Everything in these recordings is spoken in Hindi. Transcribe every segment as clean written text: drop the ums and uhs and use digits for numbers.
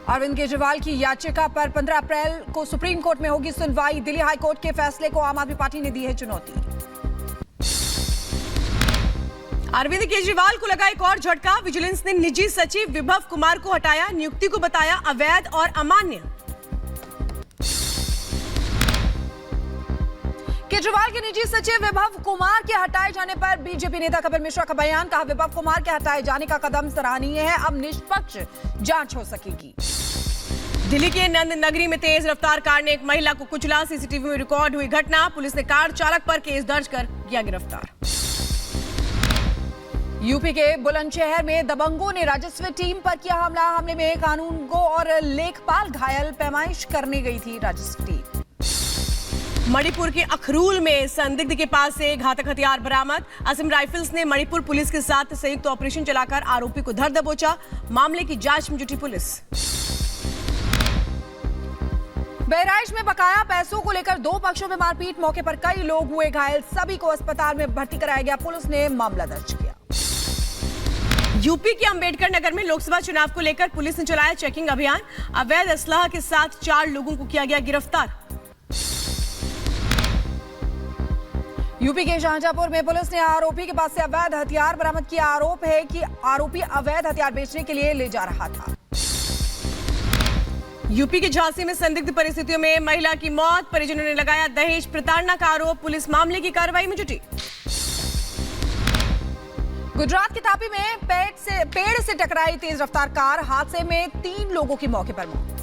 अरविंद केजरीवाल की याचिका पर 15 अप्रैल को सुप्रीम कोर्ट में होगी सुनवाई। दिल्ली हाई कोर्ट के फैसले को आम आदमी पार्टी ने दी है चुनौती। अरविंद केजरीवाल को लगा एक और झटका। विजिलेंस ने निजी सचिव विभव कुमार को हटाया, नियुक्ति को बताया अवैध और अमान्य। केजरीवाल के निजी सचिव विभव कुमार के हटाए जाने पर बीजेपी नेता कपिल मिश्रा का बयान। कहा, विभव कुमार के हटाए जाने का कदम सराहनीय है, अब निष्पक्ष जांच हो सकेगी। दिल्ली के नंद नगरी में तेज रफ्तार कार ने एक महिला को कुचला। सीसीटीवी में रिकॉर्ड हुई घटना। पुलिस ने कार चालक पर केस दर्ज कर किया गिरफ्तार। यूपी के बुलंदशहर में दबंगों ने राजस्व टीम पर किया हमला। हमले में कानूनगो और लेखपाल घायल। पैमाइश करने गई थी राजस्व टीम। मणिपुर के अखरूल में संदिग्ध के पास से घातक हथियार बरामद। असम राइफल्स ने मणिपुर पुलिस के साथ संयुक्त ऑपरेशन चलाकर आरोपी को धर दबोचा। मामले की जांच में जुटी पुलिस। बहराइच में बकाया पैसों को लेकर दो पक्षों में मारपीट। मौके पर कई लोग हुए घायल। सभी को अस्पताल में भर्ती कराया गया। पुलिस ने मामला दर्ज किया। यूपी के अंबेडकर नगर में लोकसभा चुनाव को लेकर पुलिस ने चलाया चेकिंग अभियान। अवैध असलाह के साथ 4 लोगों को किया गया गिरफ्तार। यूपी के शाहजहांपुर में पुलिस ने आरोपी के पास से अवैध हथियार बरामद किया। आरोप है कि आरोपी अवैध हथियार बेचने के लिए ले जा रहा था। यूपी के झांसी में संदिग्ध परिस्थितियों में महिला की मौत। परिजनों ने लगाया दहेज प्रताड़ना का आरोप। पुलिस मामले की कार्रवाई में जुटी। गुजरात के तापी में पेड़ से टकराई तेज रफ्तार कार। हादसे में 3 लोगों की मौके पर मौत।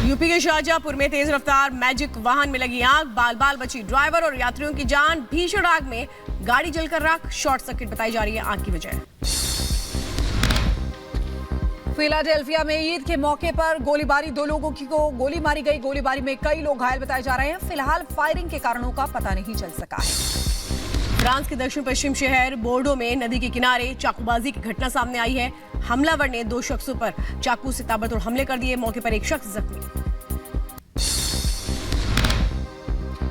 यूपी के शाहजहांपुर में तेज रफ्तार मैजिक वाहन में लगी आग। बाल बाल बची ड्राइवर और यात्रियों की जान। भीषण आग में गाड़ी जलकर राख। शॉर्ट सर्किट बताई जा रही है आग की वजह। फिलाडेल्फिया में ईद के मौके पर गोलीबारी। 2 लोगों को गोली मारी गई। गोलीबारी में कई लोग घायल बताए जा रहे हैं। फिलहाल फायरिंग के कारणों का पता नहीं चल सका है। फ्रांस के दक्षिण पश्चिम शहर बोर्डो में नदी के किनारे चाकूबाजी की घटना सामने आई है। हमलावर ने 2 शख्सों पर चाकू से ताबड़तोड़ हमले कर दिए। मौके पर एक शख्स जख्मी।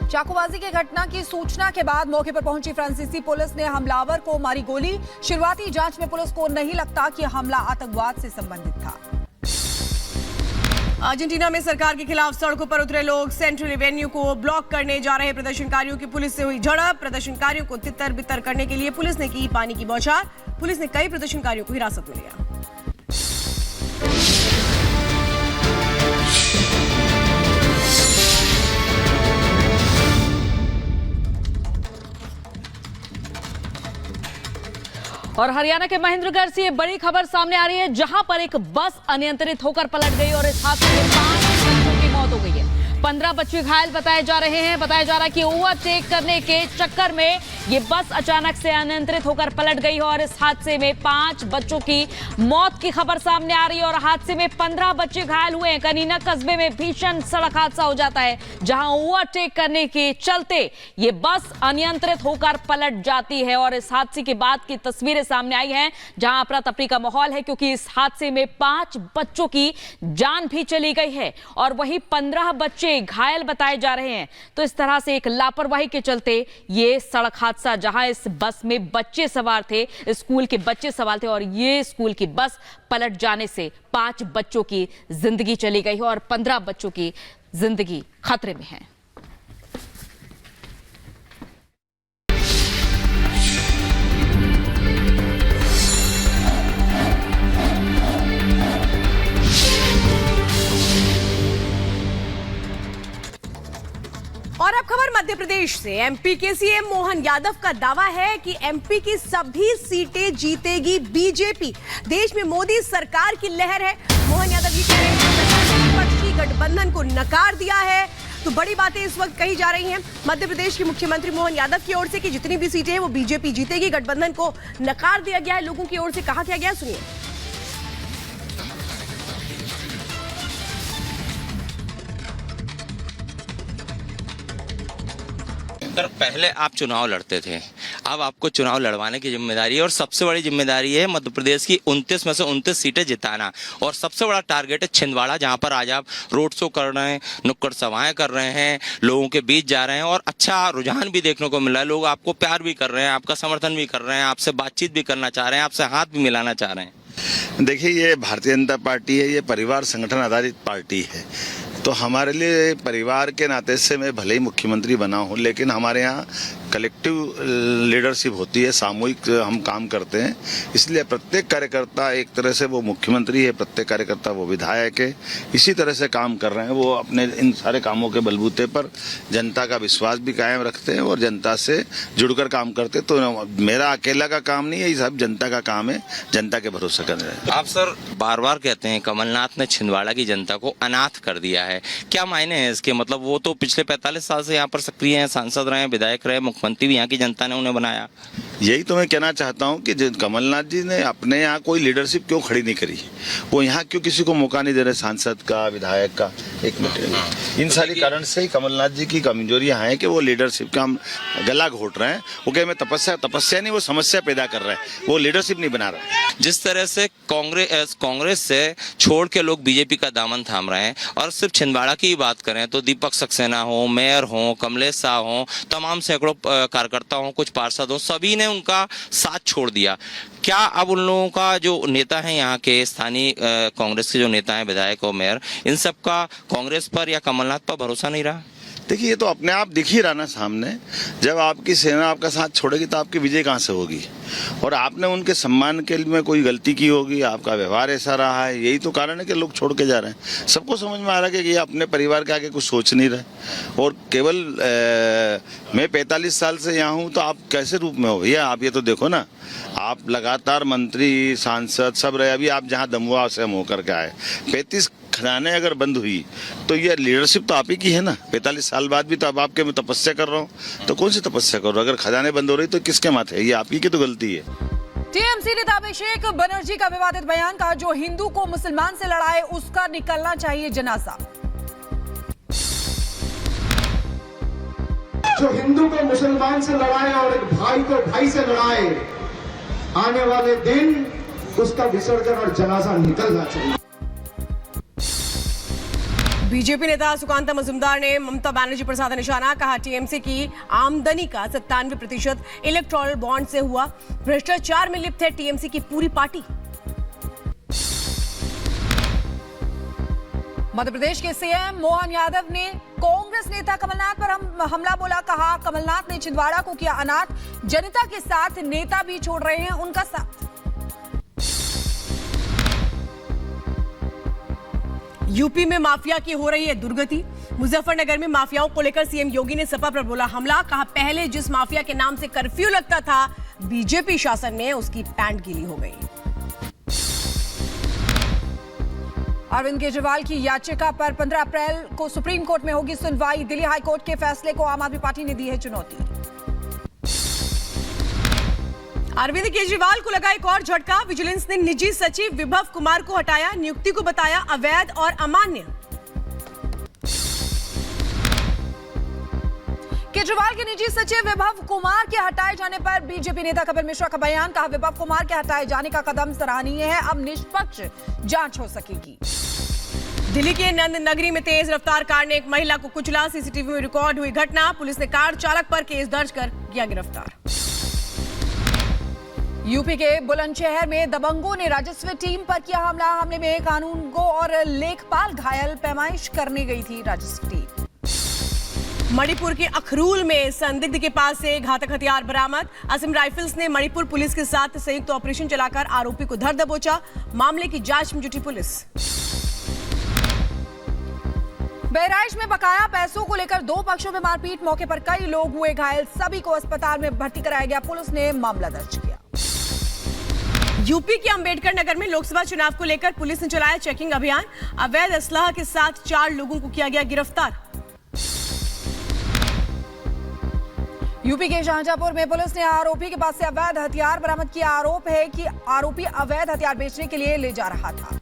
चाकूबाजी की घटना की सूचना के बाद मौके पर पहुंची फ्रांसीसी पुलिस ने हमलावर को मारी गोली। शुरुआती जांच में पुलिस को नहीं लगता कि हमला आतंकवाद से संबंधित था। अर्जेंटीना में सरकार के खिलाफ सड़कों पर उतरे लोग। सेंट्रल एवेन्यू को ब्लॉक करने जा रहे प्रदर्शनकारियों की पुलिस से हुई झड़प। प्रदर्शनकारियों को तितर बितर करने के लिए पुलिस ने की पानी की बौछार। पुलिस ने कई प्रदर्शनकारियों को हिरासत में लिया। और हरियाणा के महेंद्रगढ़ से ये बड़ी खबर सामने आ रही है, जहां पर एक बस अनियंत्रित होकर पलट गई और इस हादसे में 5 बच्चों की मौत हो गई है। 15 बच्चे घायल बताए जा रहे हैं। बताया जा रहा है कि ओवरटेक करने के चक्कर में ये बस अचानक से अनियंत्रित होकर पलट गई और इस हादसे में 5 बच्चों की मौत की खबर सामने आ रही है और हादसे में 15 बच्चे घायल हुए हैं। कनीना कस्बे में भीषण सड़क हादसा हो जाता है, जहां ओवरटेक करने के चलते ये बस अनियंत्रित होकर पलट जाती है और इस हादसे के बाद की तस्वीरें सामने आई हैं, जहां अफरा तफरी का माहौल है, क्योंकि इस हादसे में 5 बच्चों की जान भी चली गई है और वहीं 15 बच्चे घायल बताए जा रहे हैं। तो इस तरह से एक लापरवाही के चलते ये सड़क हादसा, जहां इस बस में बच्चे सवार थे, स्कूल के बच्चे सवार थे और ये स्कूल की बस पलट जाने से 5 बच्चों की जिंदगी चली गई है और 15 बच्चों की जिंदगी खतरे में है। और अब खबर मध्य प्रदेश से। एमपी के सीएम मोहन यादव का दावा है कि एमपी की सभी सीटें जीतेगी बीजेपी। देश में मोदी सरकार की लहर है। मोहन यादव ये कह रहे हैं विपक्षी गठबंधन को नकार दिया है। तो बड़ी बातें इस वक्त कही जा रही हैं मध्य प्रदेश के मुख्यमंत्री मोहन यादव की ओर से कि जितनी भी सीटें हैं वो बीजेपी जीतेगी। गठबंधन को नकार दिया गया है। लोगों की ओर से कहा क्या गया, सुनिए। सर, पहले आप चुनाव लड़ते थे, अब आपको चुनाव लड़वाने की जिम्मेदारी है और सबसे बड़ी जिम्मेदारी है मध्य प्रदेश की 29 में से 29 सीटें जिताना। और सबसे बड़ा टारगेट है छिंदवाड़ा, जहां पर आज आप रोड शो कर रहे हैं, नुक्कड़ सभाएं कर रहे हैं, लोगों के बीच जा रहे हैं और अच्छा रुझान भी देखने को मिल रहा है। लोग आपको प्यार भी कर रहे हैं, आपका समर्थन भी कर रहे हैं, आपसे बातचीत भी करना चाह रहे हैं, आपसे हाथ भी मिलाना चाह रहे हैं। देखिए, ये भारतीय जनता पार्टी है, ये परिवार संगठन आधारित पार्टी है। तो हमारे लिए परिवार के नाते से मैं भले ही मुख्यमंत्री बना हूँ, लेकिन हमारे यहाँ कलेक्टिव लीडरशिप होती है, सामूहिक हम काम करते हैं। इसलिए प्रत्येक कार्यकर्ता एक तरह से वो मुख्यमंत्री है, प्रत्येक कार्यकर्ता वो विधायक है। इसी तरह से काम कर रहे हैं। वो अपने इन सारे कामों के बलबूते पर जनता का विश्वास भी कायम रखते हैं और जनता से जुड़कर काम करते हैं। तो मेरा अकेला का काम नहीं है, ये सब जनता का काम है, जनता के भरोसे कर रहे हैं। आप सर बार बार कहते हैं कमलनाथ ने छिंदवाड़ा की जनता को अनाथ कर दिया है, क्या मायने हैं इसके? मतलब वो तो पिछले 45 साल से यहाँ पर सक्रिय हैं, सांसद रहे, विधायक रहे, मुख्यमंत्री भी यहाँ की जनता ने उन्हें बनाया। यही तो मैं कहना चाहता हूँ कि कमलनाथ जी ने अपने यहाँ कोई लीडरशिप क्यों खड़ी नहीं करी, वो यहाँ क्यों किसी को मौका नहीं दे रहे, सांसद का, विधायक का। एक मिनट, इन सारी कारण से ही कमलनाथ जी की कमजोरियां हैं कि वो लीडरशिप का गला घोट रहे हैं। वो कहे मैं तपस्या नहीं, वो समस्या पैदा कर रहे हैं, वो लीडरशिप नहीं बना रहे। जिस तरह से कांग्रेस से छोड़ के लोग बीजेपी का दामन थाम रहे हैं, और सिर्फ छिंदवाड़ा की ही बात करें तो दीपक सक्सेना हो, मेयर हो, कमलेश शाह हो, तमाम सैकड़ों कार्यकर्ता हो, कुछ पार्षद हो, सभी ने उनका साथ छोड़ दिया। क्या अब उन लोगों का जो नेता है, यहाँ के स्थानीय कांग्रेस के जो नेता हैं, विधायक और मेयर, इन सब का कांग्रेस पर या कमलनाथ पर भरोसा नहीं रहा? देखिए, ये तो अपने आप दिख ही रहा ना सामने। जब आपकी सेना आपका साथ छोड़ेगी तो आपकी विजय कहाँ से होगी? और आपने उनके सम्मान के लिए कोई गलती की होगी, आपका व्यवहार ऐसा रहा है, यही तो कारण है कि लोग छोड़ के जा रहे हैं। सबको समझ में आ रहा है कि ये अपने परिवार के आगे कुछ सोच नहीं रहे। और केवल मैं 45 साल से यहाँ हूँ, तो आप कैसे रूप में हो भैया? आप ये तो देखो ना, आप लगातार मंत्री, सांसद सब रहे। अभी आप जहाँ दमुआ से हम होकर के आए, 35 खदानें अगर बंद हुई तो ये लीडरशिप तो आप ही की है ना। 45 साल बाद भी तो अब आपके मैं तपस्या कर रहा हूँ, तो कौन सी तपस्या कर रहा हूँ? अगर खदानें बंद हो रही तो किसके माथे है? ये आप ही की तो गलती है। टीएमसी नेता अभिषेक बनर्जी का विवादित बयान, कहा जो हिंदू को मुसलमान से लड़ाए उसका निकलना चाहिए जनाजा। जो हिंदू को मुसलमान से लड़ाए और एक भाई को भाई से लड़ाए, आने वाले दिन उसका विसर्जन और जनाजा निकलना चाहिए। बीजेपी नेता सुकांता मजुमदार ने ममता बनर्जी पर साधा निशाना, कहा टीएमसी की आमदनी का 97% इलेक्टोरल बॉन्ड से हुआ, भ्रष्टाचार में लिप्त है टीएमसी की पूरी पार्टी। मध्य प्रदेश के सीएम मोहन यादव ने कांग्रेस नेता कमलनाथ पर हमला बोला, कहा कमलनाथ ने छिंदवाड़ा को किया अनाथ, जनता के साथ नेता भी छोड़ रहे हैं उनका साथ। यूपी में माफिया की हो रही है दुर्गति, मुजफ्फरनगर में माफियाओं को लेकर सीएम योगी ने सपा पर बोला हमला, कहा पहले जिस माफिया के नाम से कर्फ्यू लगता था, बीजेपी शासन में उसकी पैंट गीली हो गई। अरविंद केजरीवाल की याचिका पर 15 अप्रैल को सुप्रीम कोर्ट में होगी सुनवाई, दिल्ली हाईकोर्ट के फैसले को आम आदमी पार्टी ने दी है चुनौती। अरविंद केजरीवाल को लगा एक और झटका, विजिलेंस ने निजी सचिव विभव कुमार को हटाया, नियुक्ति को बताया अवैध और अमान्य। केजरीवाल के निजी सचिव विभव कुमार के हटाए जाने पर बीजेपी नेता कपिल मिश्रा का बयान, कहा विभव कुमार के हटाए जाने का कदम सराहनीय है, अब निष्पक्ष जांच हो सकेगी। दिल्ली के नंद नगरी में तेज रफ्तार कार ने एक महिला को कुचला, सीसीटीवी में रिकॉर्ड हुई घटना, पुलिस ने कार चालक पर केस दर्ज कर किया गिरफ्तार। यूपी के बुलंदशहर में दबंगों ने राजस्व टीम पर किया हमला, हमले में कानूनगो और लेखपाल घायल, पैमाइश करने गई थी राजस्व टीम। मणिपुर के अखरूल में संदिग्ध के पास से घातक हथियार बरामद, असम राइफल्स ने मणिपुर पुलिस के साथ संयुक्त ऑपरेशन चलाकर आरोपी को धर दबोचा, मामले की जांच में जुटी पुलिस। बहराइच में बकाया पैसों को लेकर दो पक्षों में मारपीट, मौके पर कई लोग हुए घायल, सभी को अस्पताल में भर्ती कराया गया, पुलिस ने मामला दर्ज किया। यूपी के अंबेडकर नगर में लोकसभा चुनाव को लेकर पुलिस ने चलाया चेकिंग अभियान, अवैध असलाह के साथ 4 लोगों को किया गया गिरफ्तार। यूपी के शाहजहांपुर में पुलिस ने आरोपी के पास से अवैध हथियार बरामद किया, आरोप है कि आरोपी अवैध हथियार बेचने के लिए ले जा रहा था।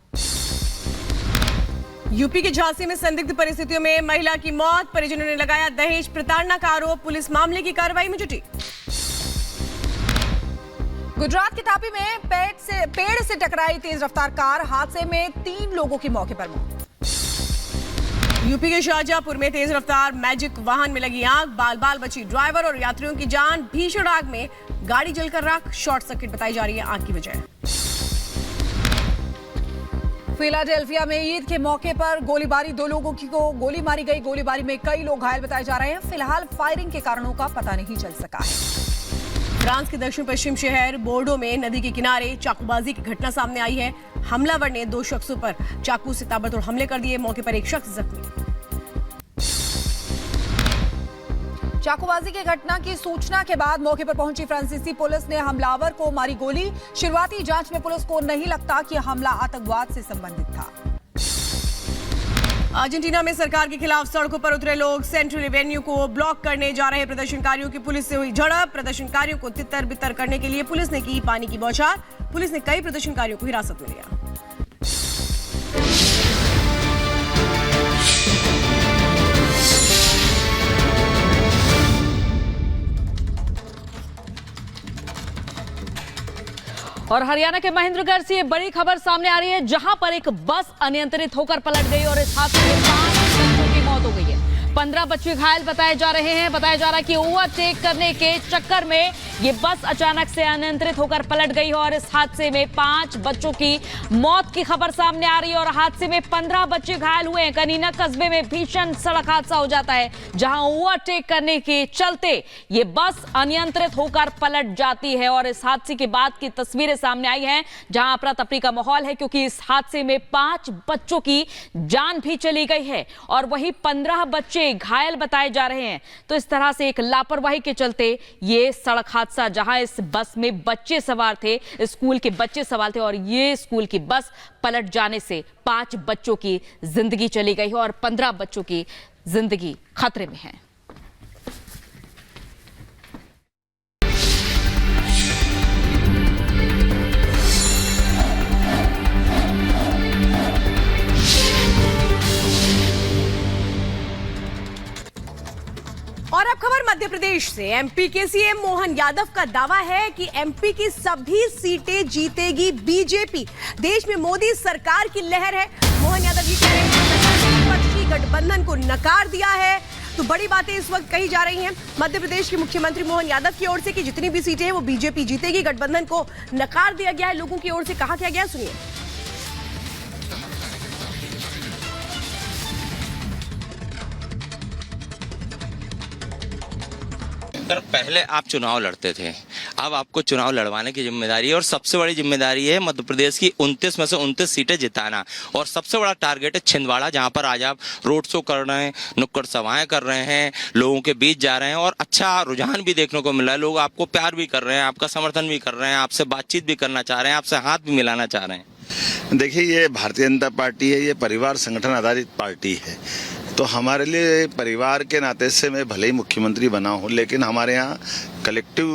यूपी के झांसी में संदिग्ध परिस्थितियों में महिला की मौत, परिजनों ने लगाया दहेज प्रताड़ना का आरोप, पुलिस मामले की कार्रवाई में जुटी। गुजरात के तापी में पेड़ से टकराई तेज रफ्तार कार, हादसे में 3 लोगों की मौके पर मौत। यूपी के शाहजहांपुर में तेज रफ्तार मैजिक वाहन में लगी आग, बाल बाल बची ड्राइवर और यात्रियों की जान, भीषण आग में गाड़ी जलकर राख, शॉर्ट सर्किट बताई जा रही है आग की वजह। फिलाडेल्फिया में ईद के मौके पर गोलीबारी, 2 लोगों को गोली मारी गई। गोलीबारी में कई लोग घायल बताए जा रहे हैं। फिलहाल फायरिंग के कारणों का पता नहीं चल सका है। फ्रांस के दक्षिण पश्चिम शहर बोर्डो में नदी के किनारे चाकूबाजी की घटना सामने आई है। हमलावर ने 2 शख्सों पर चाकू से ताबड़तोड़ हमले कर दिए। मौके पर एक शख्स जख्मी। चाकूबाजी की घटना की सूचना के बाद मौके पर पहुंची फ्रांसीसी पुलिस ने हमलावर को मारी गोली। शुरुआती जांच में पुलिस को नहीं लगता कि हमला आतंकवाद से संबंधित था। अर्जेंटीना में सरकार के खिलाफ सड़कों पर उतरे लोग सेंट्रल एवेन्यू को ब्लॉक करने जा रहे प्रदर्शनकारियों की पुलिस से हुई झड़प। प्रदर्शनकारियों को तितर बितर करने के लिए पुलिस ने की पानी की बौछार। पुलिस ने कई प्रदर्शनकारियों को हिरासत में लिया। और हरियाणा के महेंद्रगढ़ से ये बड़ी खबर सामने आ रही है, जहां पर एक बस अनियंत्रित होकर पलट गई और इस हादसे में 5 बच्चों की मौत हो गई है। 15 बच्चे घायल बताए जा रहे हैं। बताया जा रहा है कि ओवरटेक करने के चक्कर में ये बस अचानक से अनियंत्रित होकर पलट गई और इस हादसे में 5 बच्चों की मौत की खबर सामने आ रही है और हादसे में 15 बच्चे घायल हुए हैं। कनीना कस्बे में भीषण सड़क हादसा हो जाता है, जहां ओवरटेक करने के चलते ये बस अनियंत्रित होकर पलट जाती है और इस हादसे के बाद की तस्वीरें सामने आई हैं, जहां अफरा तफरी का माहौल है, क्योंकि इस हादसे में 5 बच्चों की जान भी चली गई है और वही 15 बच्चे घायल बताए जा रहे हैं। तो इस तरह से एक लापरवाही के चलते ये सड़क हादसा, जहां इस बस में बच्चे सवार थे, स्कूल के बच्चे सवार थे और ये स्कूल की बस पलट जाने से 5 बच्चों की जिंदगी चली गई है और 15 बच्चों की जिंदगी खतरे में है। और अब खबर मध्य प्रदेश से। एमपी के सीएम मोहन यादव का दावा है कि एमपी की सभी सीटें जीतेगी बीजेपी। देश में मोदी सरकार की लहर है। मोहन यादव ये कह रहे हैं कि विपक्षी गठबंधन को नकार दिया है। तो बड़ी बातें इस वक्त कही जा रही हैं मध्य प्रदेश के मुख्यमंत्री मोहन यादव की ओर से कि जितनी भी सीटें हैं वो बीजेपी जीतेगी। गठबंधन को नकार दिया गया है, लोगों की ओर से कहा क्या गया, सुनिए। सर, पहले आप चुनाव लड़ते थे, अब आपको चुनाव लड़वाने की जिम्मेदारी है और सबसे बड़ी जिम्मेदारी है मध्य प्रदेश की 29 में से 29 सीटें जिताना। और सबसे बड़ा टारगेट है छिंदवाड़ा, जहां पर आज आप रोड शो कर रहे हैं, नुक्कड़ सभाएं कर रहे हैं, लोगों के बीच जा रहे हैं और अच्छा रुझान भी देखने को मिला है। लोग आपको प्यार भी कर रहे हैं, आपका समर्थन भी कर रहे हैं, आपसे बातचीत भी करना चाह रहे हैं, आपसे हाथ भी मिलाना चाह रहे हैं। देखिए, ये भारतीय जनता पार्टी है, ये परिवार संगठन आधारित पार्टी है। तो हमारे लिए परिवार के नाते से मैं भले ही मुख्यमंत्री बना हूं, लेकिन हमारे यहाँ कलेक्टिव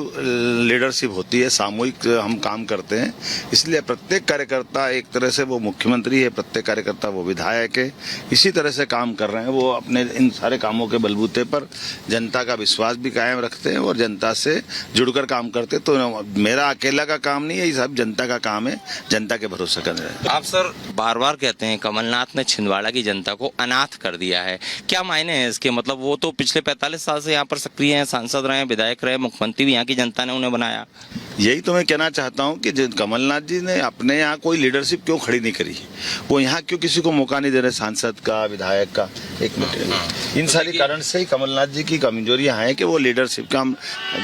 लीडरशिप होती है, सामूहिक हम काम करते हैं। इसलिए प्रत्येक कार्यकर्ता एक तरह से वो मुख्यमंत्री है, प्रत्येक कार्यकर्ता वो विधायक है। इसी तरह से काम कर रहे हैं। वो अपने इन सारे कामों के बलबूते पर जनता का विश्वास भी कायम रखते हैं और जनता से जुड़कर काम करते हैं। तो मेरा अकेला का काम नहीं है, ये सब जनता का काम है, जनता के भरोसे कर रहे हैं। आप सर बार बार कहते हैं कमलनाथ ने छिंदवाड़ा की जनता को अनाथ कर दिया है, क्या मायने हैं इसके? मतलब वो तो पिछले 45 साल से यहाँ पर सक्रिय हैं, सांसद रहे, विधायक रहे, मुख्यमंत्री भी यहाँ की जनता ने उन्हें बनाया। यही तो मैं कहना चाहता हूँ कि कमलनाथ जी ने अपने यहाँ कोई लीडरशिप क्यों खड़ी नहीं करी, वो यहाँ क्यों किसी को मौका नहीं दे रहे, सांसद का, विधायक का। एक मिनट, इन सारी कारण से ही कमलनाथ जी की कमजोरियां हैं कि वो लीडरशिप का हम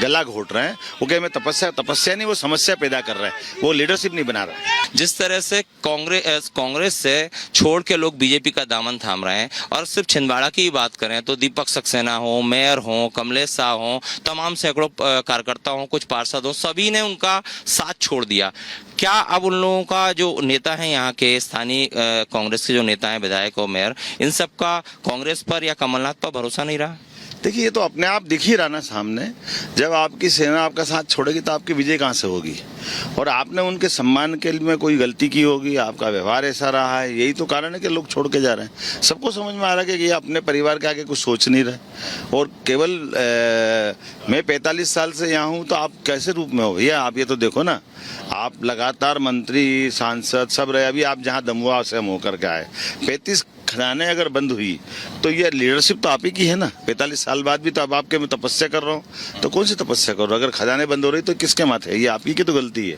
गला घोट रहे हैं। वो कह मैं तपस्या नहीं, वो समस्या पैदा कर रहे हैं, वो लीडरशिप नहीं बना रहे। जिस तरह से कांग्रेस से छोड़ के लोग बीजेपी का दामन थाम रहे हैं और सिर्फ छिंदवाड़ा की बात करें तो दीपक सक्सेना हो, मेयर हो, कमलेश शाह हो, तमाम सैकड़ों कार्यकर्ता हो, कुछ पार्षद हो, सभी ने उनका साथ छोड़ दिया। क्या अब उन लोगों का जो नेता है, यहाँ के स्थानीय कांग्रेस के जो नेता हैं, विधायक और मेयर, इन सब का कांग्रेस पर या कमलनाथ पर भरोसा नहीं रहा? देखिए, ये तो अपने आप दिख ही रहा ना सामने। जब आपकी सेना आपका साथ छोड़ेगी तो आपकी विजय कहाँ से होगी? और आपने उनके सम्मान के लिए कोई गलती की होगी, आपका व्यवहार ऐसा रहा है, यही तो कारण है कि लोग छोड़ के जा रहे हैं। सबको समझ में आ रहा है कि ये अपने परिवार के आगे कुछ सोच नहीं रहे। और केवल मैं 45 साल से यहाँ हूँ, तो आप कैसे रूप में हो भैया? आप ये तो देखो ना, आप लगातार मंत्री, सांसद सब रहे। अभी आप जहाँ दमुआ से हम होकर के आए, 35 खदानें अगर बंद हुई तो ये लीडरशिप तो आप ही की है ना। 45 साल बाद भी तो अब आपके मैं तपस्या कर रहा हूँ, तो कौन सी तपस्या कर रहा हूँ? अगर खदानें बंद हो रही तो किसके माथे है? ये आप ही की तो गलती है।